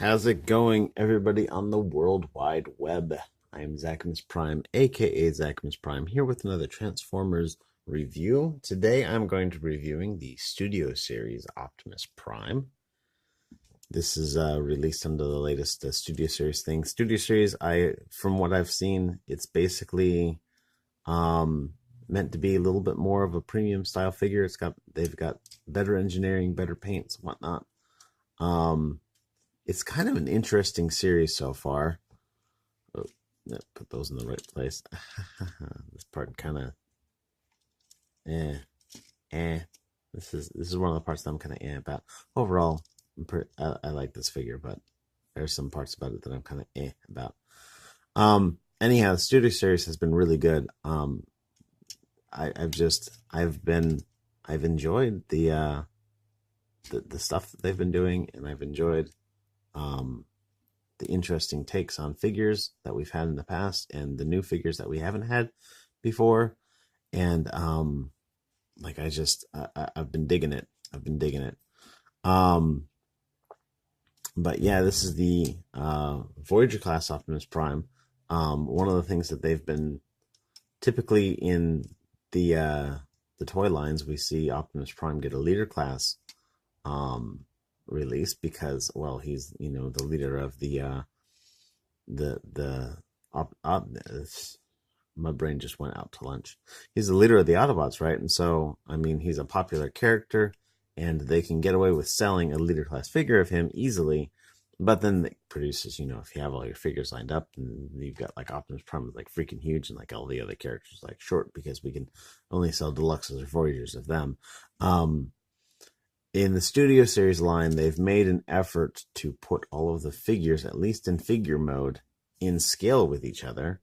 How's it going, everybody on the World Wide Web? I am Zachimus Prime, aka Zachimus Prime, here with another Transformers review. Today I'm going to be reviewing the Studio Series Optimus Prime. This is released under the latest Studio Series thing. Studio Series, from what I've seen, it's basically meant to be a little bit more of a premium style figure. They've got better engineering, better paints, whatnot. It's kind of an interesting series so far. Oh, put those in the right place. This part kind of, eh. This is one of the parts that I'm kind of about. Overall, I like this figure, but there's some parts about it that I'm kind of about. Anyhow, the Studio Series has been really good. I've enjoyed the stuff that they've been doing, and I've enjoyed the interesting takes on figures that we've had in the past and the new figures that we haven't had before. And I've been digging it. But yeah, this is the Voyager class Optimus Prime. One of the things that they've been typically in the toy lines, we see Optimus Prime get a leader class release because, well, he's the leader of my brain just went out to lunch. He's the leader of the Autobots, right? And so, I mean, he's a popular character, and they can get away with selling a leader class figure of him easily. But then it produces, if you have all your figures lined up, and you've got like Optimus Prime is like freaking huge, and like all the other characters like short because we can only sell deluxes or Voyagers of them. In the Studio Series line, they've made an effort to put all of the figures, at least in figure mode, in scale with each other.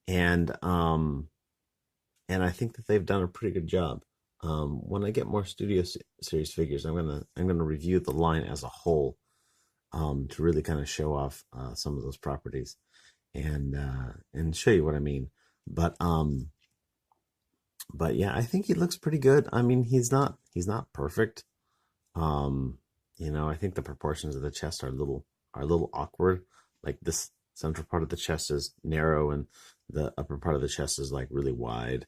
And I think that they've done a pretty good job. When I get more Studio Series figures, I'm gonna review the line as a whole, to really kind of show off some of those properties and show you what I mean. But yeah, I think he looks pretty good. I mean, he's not perfect. I think the proportions of the chest are a little awkward. Like this central part of the chest is narrow and the upper part of the chest is like really wide.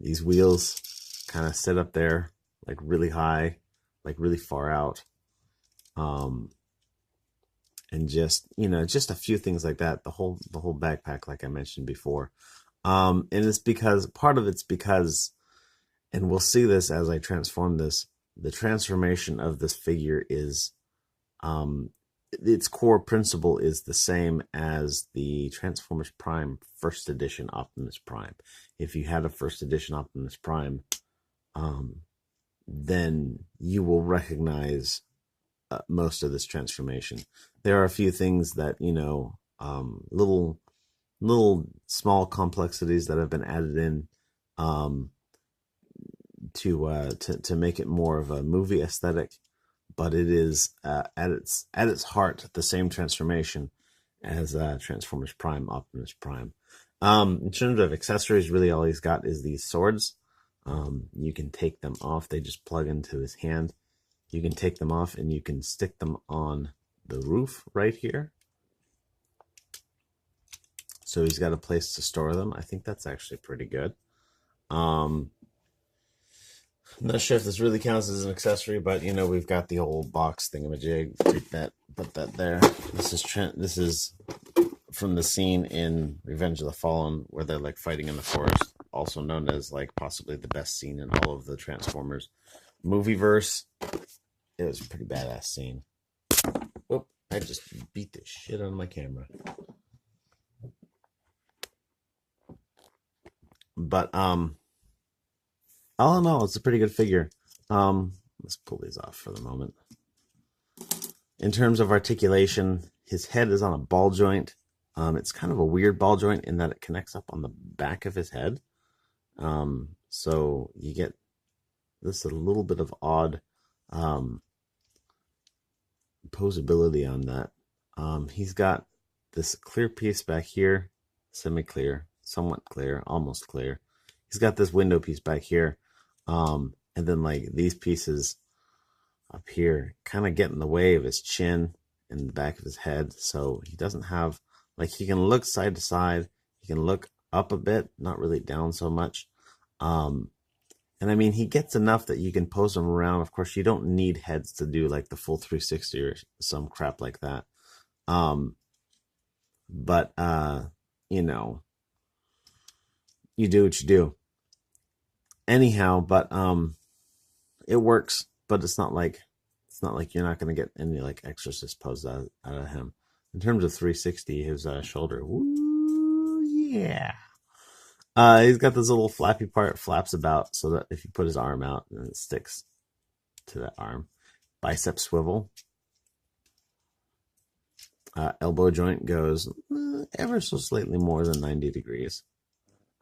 These wheels kind of sit up there like really high, like really far out. And just a few things like that. The whole backpack, like I mentioned before. And it's because and we'll see this as I transform this, the transformation of this figure is, its core principle is the same as the Transformers Prime first edition Optimus Prime. If you had a first edition Optimus Prime, then you will recognize most of this transformation. There are a few things that, little small complexities that have been added in, to make it more of a movie aesthetic, but it is at its heart the same transformation as Transformers Prime, Optimus Prime. In terms of accessories, really all he's got is these swords. You can take them off; they just plug into his hand. You can take them off and you can stick them on the roof right here. So he's got a place to store them. I think that's actually pretty good. I'm not sure if this really counts as an accessory, but we've got the old box thingamajig. Take that, put that there. This is from the scene in Revenge of the Fallen where they're like fighting in the forest, also known as like possibly the best scene in all of the Transformers movieverse. It was a pretty badass scene. Oh, I just beat the shit out of my camera. But all in all, it's a pretty good figure. Let's pull these off for the moment. In terms of articulation, his head is on a ball joint. It's kind of a weird ball joint in that it connects up on the back of his head. So you get this a little bit of odd posability on that. He's got this clear piece back here, semi-clear, somewhat clear, almost clear. He's got this window piece back here, and then like these pieces up here, kind of get in the way of his chin and the back of his head. So he doesn't have, like, he can look side to side. He can look up a bit, not really down so much. And I mean, he gets enough that you can pose him around. Of course, you don't need heads to do like the full 360 or some crap like that. But you know, you do what you do. Anyhow, but it works, but it's not like you're not going to get any like exorcist pose out of him. In terms of 360, his shoulder, woo, yeah. He's got this little flappy part, flaps about, so that if you put his arm out, then it sticks to that arm. Bicep swivel. Elbow joint goes ever so slightly more than 90 degrees.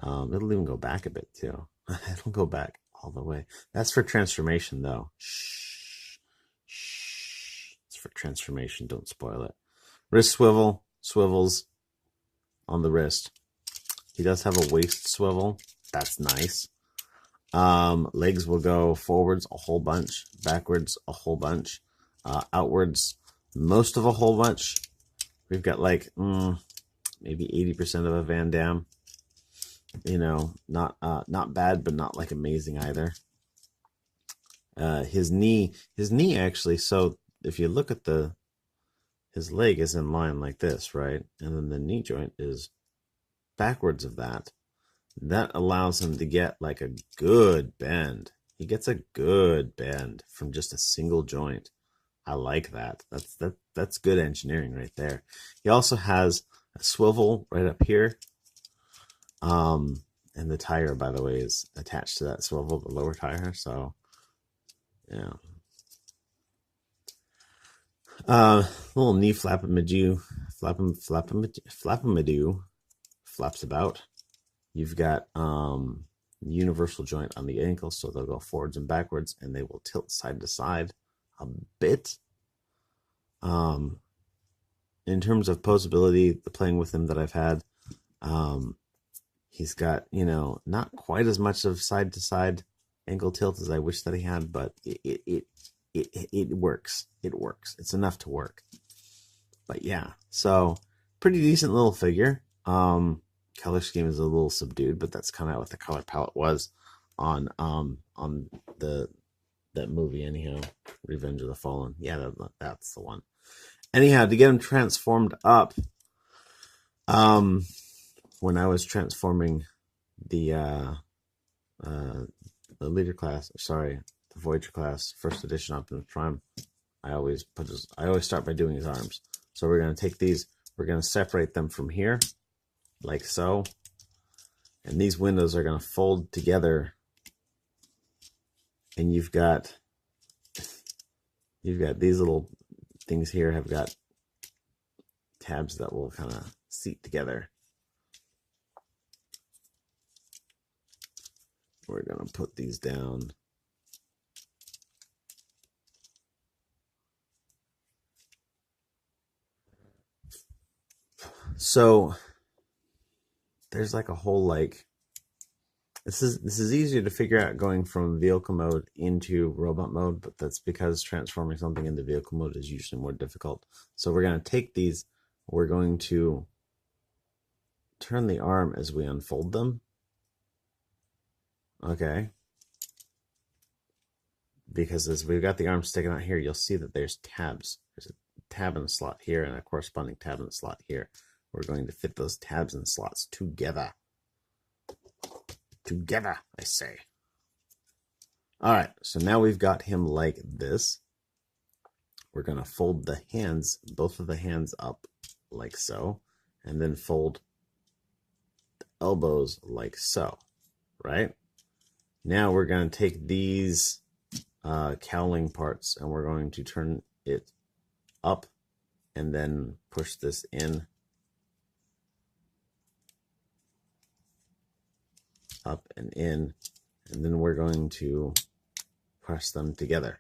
It'll even go back a bit too. It'll go back all the way. That's for transformation, though. Shh. Shh. It's for transformation. Don't spoil it. Wrist swivel. Swivels on the wrist. He does have a waist swivel. That's nice. Legs will go forwards a whole bunch. Backwards a whole bunch. Outwards most of a whole bunch. We've got like maybe 80% of a Van Damme. You know, not bad, but not like amazing either. His knee actually. So if you look at his leg is in line like this, right? And then the knee joint is backwards of that. That allows him to get like a good bend. He gets a good bend from just a single joint. I like that. That's good engineering right there. He also has a swivel right up here. And the tire, by the way, is attached to that swivel, the lower tire. So, yeah. Little knee flapamadoo, flapamadoo, flaps about. You've got universal joint on the ankle, so they'll go forwards and backwards, and they will tilt side to side a bit. In terms of posability, the playing with him that I've had, he's got, you know, not quite as much of side to side ankle tilt as I wish that he had, but it works. It works. It's enough to work. But yeah, so pretty decent little figure. Color scheme is a little subdued, but that's kind of what the color palette was on that movie anyhow. Revenge of the Fallen. Yeah, that's the one. Anyhow, to get him transformed up, when I was transforming the leader class, sorry, the Voyager class, first edition Optimus Prime, I always start by doing his arms. So we're going to take these, we're going to separate them from here, like so. And these windows are going to fold together. And you've got these little things here have got tabs that will kind of seat together. We're going to put these down. So there's like a whole like this is easier to figure out going from vehicle mode into robot mode, but that's because transforming something into vehicle mode is usually more difficult. So we're going to take these, we're going to turn the arm as we unfold them. Okay. Because as we've got the arm sticking out here, you'll see that there's tabs. There's a tab in the slot here and a corresponding tab in the slot here. We're going to fit those tabs and slots together. Together, I say. All right, so now we've got him like this. We're going to fold the hands, both of the hands up like so, and then fold the elbows like so, right? Now we're going to take these cowling parts and we're going to turn it up and then push this in. Up and in, and then we're going to press them together.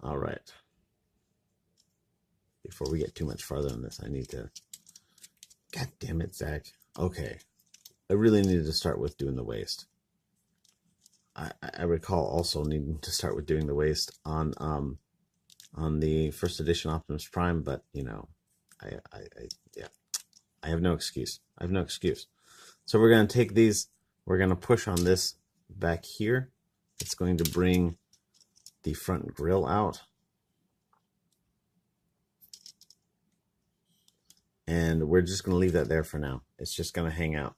All right. Before we get too much farther on this, I need to... God damn it, Zach. Okay. I really needed to start with doing the waist. I recall also needing to start with doing the waist on the first edition Optimus Prime, but you know, yeah, I have no excuse. I have no excuse. So we're going to take these, we're going to push on this back here. It's going to bring the front grille out. And we're just going to leave that there for now. It's just going to hang out.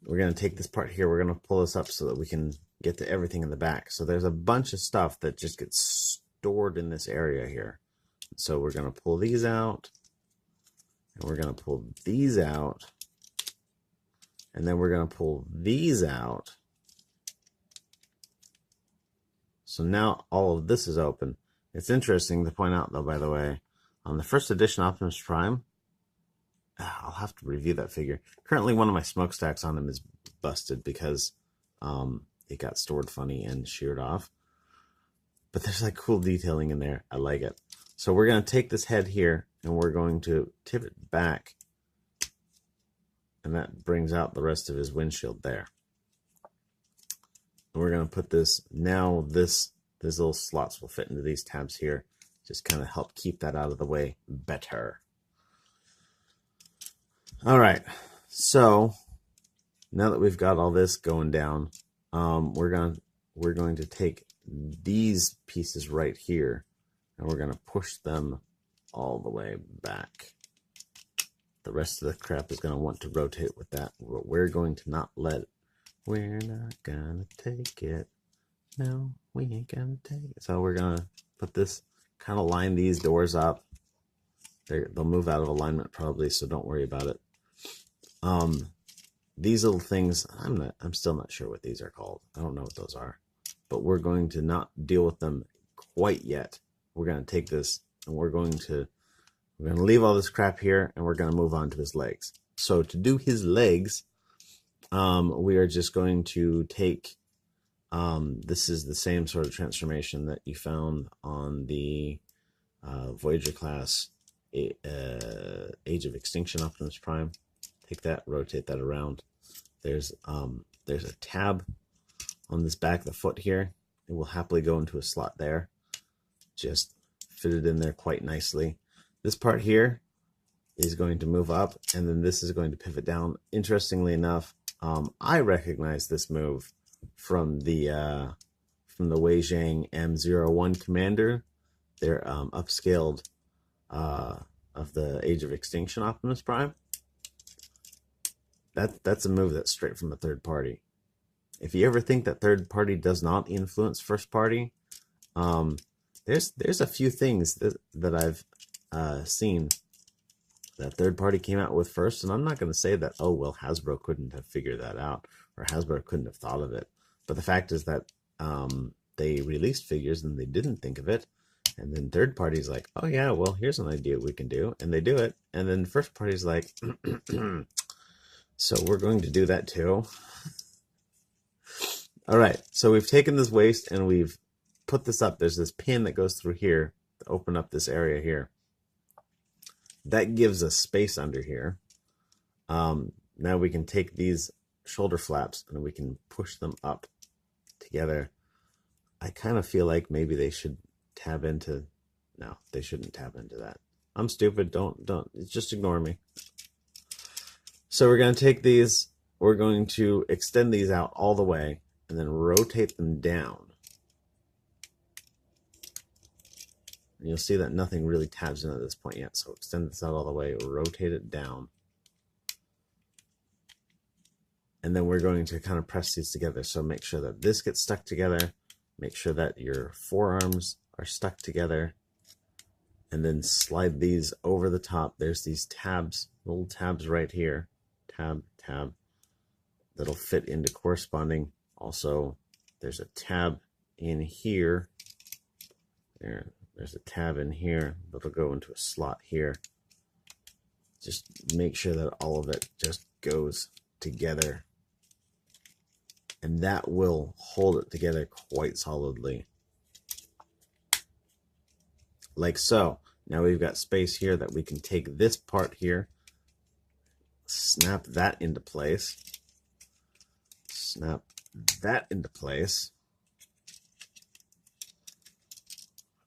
We're going to take this part here. We're going to pull this up so that we can get to everything in the back. So there's a bunch of stuff that just gets stored in this area here. So we're going to pull these out. And we're going to pull these out. And then we're going to pull these out. So now all of this is open. It's interesting to point out, though, by the way, on the first edition Optimus Prime, I'll have to review that figure. Currently, one of my smokestacks on him is busted because it got stored funny and sheared off. But there's like cool detailing in there. I like it. So we're going to take this head here and we're going to tip it back. And that brings out the rest of his windshield there. And we're going to put this, now these little slots will fit into these tabs here. Just kind of help keep that out of the way better. All right, so now that we've got all this going down, we're going to take these pieces right here, and we're going to push them all the way back. The rest of the crap is going to want to rotate with that, but we're going to not let it. We're not going to take it. No, we ain't going to take it. So we're going to put this, kind of line these doors up. They'll move out of alignment probably, so don't worry about it. These little things, I'm still not sure what these are called. I don't know what those are, but we're going to not deal with them quite yet. We're going to take this and we're going to leave all this crap here and we're going to move on to his legs. So to do his legs, we are just going to take, this is the same sort of transformation that you found on the Voyager class Age of Extinction Optimus Prime. Take that, rotate that around. There's a tab on this back of the foot here. It will happily go into a slot there. Just fit it in there quite nicely. This part here is going to move up, and then this is going to pivot down. Interestingly enough, I recognize this move from the Wei Zhang M01 Commander. They're upscaled of the Age of Extinction Optimus Prime. That's a move that's straight from a third party. If you ever think that third party does not influence first party, there's a few things that I've seen that third party came out with first, and I'm not going to say that, oh, well, Hasbro couldn't have figured that out, or Hasbro couldn't have thought of it. But the fact is that they released figures and they didn't think of it, and then third party's like, oh yeah, well, here's an idea we can do, and they do it, and then first party's like, so we're going to do that too. All right, so we've taken this waist and we've put this up. There's this pin that goes through here to open up this area here. That gives us space under here. Now we can take these shoulder flaps and we can push them up together. I kind of feel like maybe they should tab into, no, they shouldn't tab into that. I'm stupid, don't, just ignore me. So we're going to take these, we're going to extend these out all the way and then rotate them down. And you'll see that nothing really tabs in at this point yet. So extend this out all the way, rotate it down. And then we're going to kind of press these together. So make sure that this gets stuck together. Make sure that your forearms are stuck together. And then slide these over the top. There's these tabs, little tabs right here. Tab, that'll fit into corresponding. Also, there's a tab in here. There's a tab in here that'll go into a slot here. Just make sure that all of it just goes together. And that will hold it together quite solidly. Like so. Now we've got space here that we can take this part here, snap that into place, snap that into place.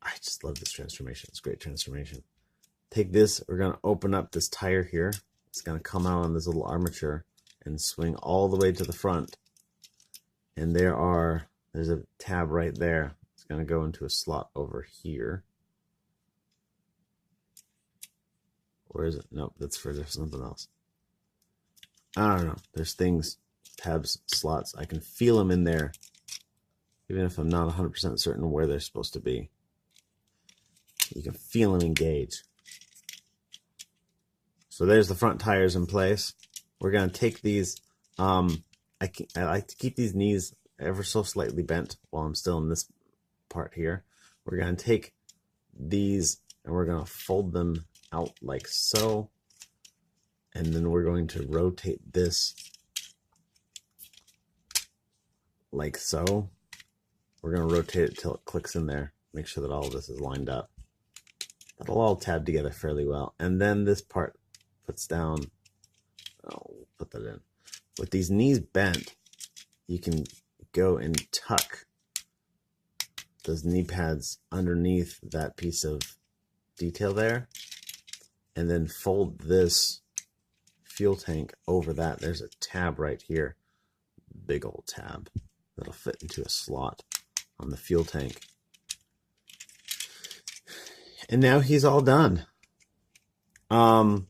I just love this transformation. It's a great transformation. Take this, we're going to open up this tire here. It's going to come out on this little armature and swing all the way to the front. And there's a tab right there. It's going to go into a slot over here. Or is it? Nope, that's for something else. I don't know. There's things, tabs, slots. I can feel them in there, even if I'm not 100% certain where they're supposed to be. You can feel them engage. So there's the front tires in place. We're going to take these. I like to keep these knees ever so slightly bent while I'm still in this part here. We're going to take these and we're going to fold them out like so. And then we're going to rotate this like so. We're going to rotate it till it clicks in there. Make sure that all of this is lined up. That'll all tab together fairly well. And then this part puts down, we'll put that in. With these knees bent, you can go and tuck those knee pads underneath that piece of detail there. And then fold this fuel tank over that. There's a tab right here. Big old tab that'll fit into a slot on the fuel tank. And now he's all done. And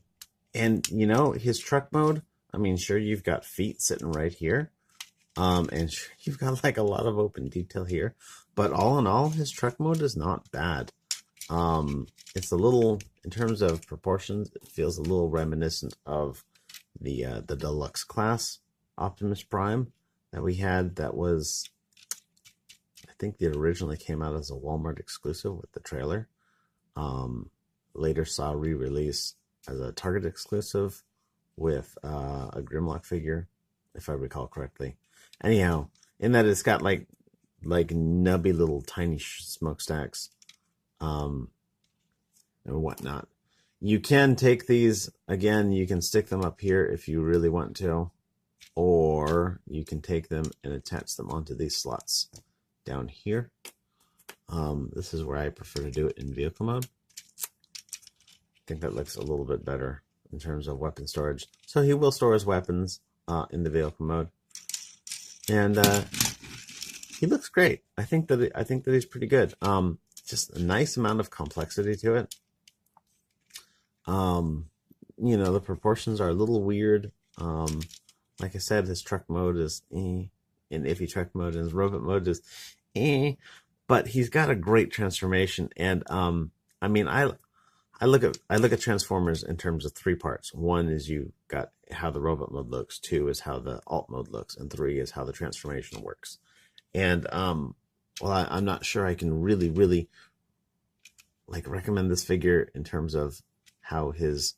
you know, his truck mode, I mean, sure, you've got feet sitting right here. And sure, you've got like a lot of open detail here. But all in all, his truck mode is not bad. It's a little, in terms of proportions, it feels a little reminiscent of the deluxe class Optimus Prime that we had. That was, I think, it originally came out as a Walmart exclusive with the trailer. Later saw re-release as a Target exclusive with a Grimlock figure, if I recall correctly. Anyhow, in that it's got like nubby little tiny smokestacks and whatnot. You can take these, again, you can stick them up here if you really want to, or you can take them and attach them onto these slots down here. This is where I prefer to do it in vehicle mode. I think that looks a little bit better in terms of weapon storage. So he will store his weapons in the vehicle mode, and he looks great. I think that he's pretty good. Just a nice amount of complexity to it. You know, the proportions are a little weird. Like I said, his truck mode is in iffy truck mode, and his robot mode is but he's got a great transformation. And I mean, I look at Transformers in terms of three parts. One is you got how the robot mode looks, two is how the alt mode looks, and three is how the transformation works. And well, I'm not sure I can really like recommend this figure in terms of how his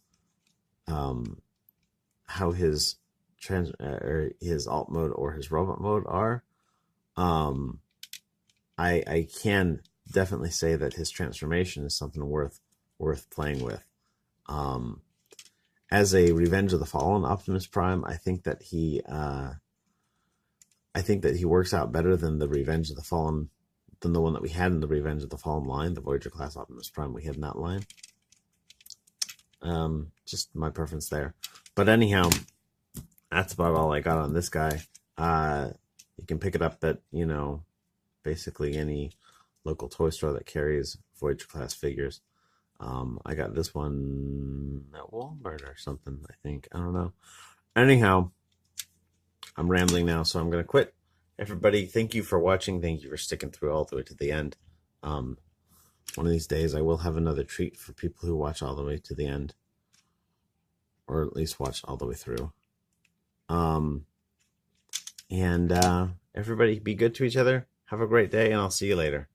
his alt mode or his robot mode are. I can definitely say that his transformation is something worth playing with. As a Revenge of the Fallen Optimus Prime, I think that he works out better than the Revenge of the Fallen, than the one that we had in the Revenge of the Fallen line, the Voyager class Optimus Prime we had in that line. Just my preference there. But anyhow, that's about all I got on this guy. You can pick it up at, you know, basically any local toy store that carries Voyager class figures. I got this one at Walmart or something, I think. I don't know. Anyhow, I'm rambling now, so I'm going to quit. Everybody, thank you for watching. Thank you for sticking through all the way to the end. One of these days, I will have another treat for people who watch all the way to the end. Or at least watch all the way through. Everybody, be good to each other. Have a great day, and I'll see you later.